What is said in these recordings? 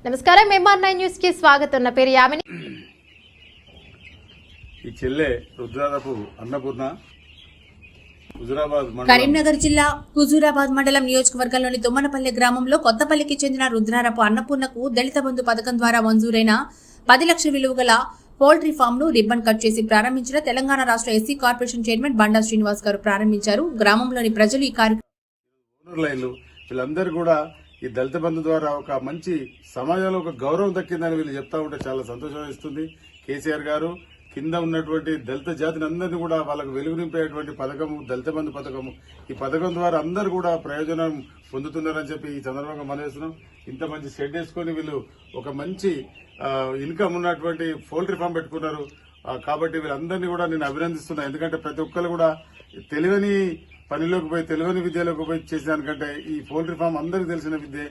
నమస్కారం MR9 news కి స్వాగతం. నా పేరు యామిని. ఈ చెల్లె రుద్రారపు అన్నపూర్ణ హుజూరాబాద్ కరీంనగర్ జిల్లా హుజూరాబాద్ మండలం నియోజకవర్గంలోని తుమ్మనపల్లి గ్రామంలో కొత్తపల్లికి చెందిన రుద్రారపు అన్నపూర్ణకు దళిత బంధు పథకం ద్వారా మంజూరైన 10 లక్షల విలువ గల పౌల్ట్రీ ఫామ్ ను రిబ్బన్ కట్ చేసి ప్రారంభించిన తెలంగాణ రాష్ట్ర ఎస్సీ కార్పొరేషన్ చైర్మన్ బండా శ్రీనివాస్ గారు ప్రారంభించారు. గ్రామంలోని ప్రజలు ఈ కార్యక్రమం వీళ్ళందరూ కూడా ఈ దళిత బంధు ద్వారా ఒక మంచి సమాజంలో ఒక గౌరవం దక్కిందని వీళ్ళు చెప్తా ఉంటే చాలా సంతోషం ఇస్తుంది. కేసీఆర్ గారు కింద ఉన్నటువంటి దళిత జాతిని అందరినీ కూడా వాళ్ళకు వెలుగు నింపేటువంటి పథకము దళిత బంధు పథకము. ఈ పథకం ద్వారా అందరూ కూడా ప్రయోజనం పొందుతున్నారని చెప్పి ఈ సందర్భంగా మనవేస్తున్నాం. ఇంత మంచి షెడ్ వేసుకుని వీళ్ళు ఒక మంచి ఇన్కమ్ ఉన్నటువంటి పౌల్ట్రీ ఫామ్ పెట్టుకున్నారు. కాబట్టి వీళ్ళందరినీ కూడా నేను అభినందిస్తున్నా. ఎందుకంటే ప్రతి ఒక్కరు కూడా తెలియని పనిలోకి పోయి తెలియని విద్యలోకి పోయి చేసేదానికంటే ఈ పౌల్ట్రీ ఫామ్ అందరికీ తెలిసిన విద్య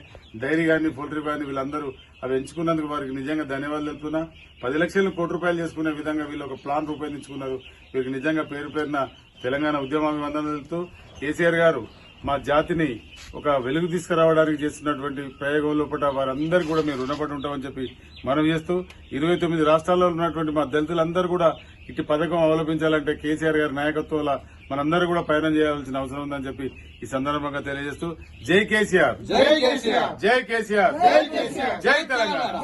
డైరీ కానీ పౌల్ట్రీ కానీ వీళ్ళందరూ అవి ఎంచుకున్నందుకు వారికి నిజంగా ధన్యవాదాలు తెలుపుతున్నా. 10 లక్షలను ₹1 చేసుకునే విధంగా వీళ్ళు ఒక ప్లాన్ రూపొందించుకున్నారు. వీరికి నిజంగా పేరు పేరున తెలంగాణ ఉద్యమాభివందనలు తెలుపుతూ కేసీఆర్ గారు మా జాతిని ఒక వెలుగు తీసుకురావడానికి చేస్తున్నటువంటి ప్రయోగం లోపల వారందరూ కూడా మేము రుణపడి ఉంటామని చెప్పి మనం చేస్తూ 29 రాష్ట్రాల్లో ఉన్నటువంటి మా దళితులందరూ కూడా ఇటు పథకం అవలంబించాలంటే కేసీఆర్ గారి నాయకత్వంలో మనందరూ కూడా ప్రయాణం చేయాల్సిన అవసరం ఉందని చెప్పి ఈ సందర్భంగా తెలియజేస్తూ జై కేసీఆర్, జై కేసీఆర్, జై కేసీఆర్, జై తెలంగాణ.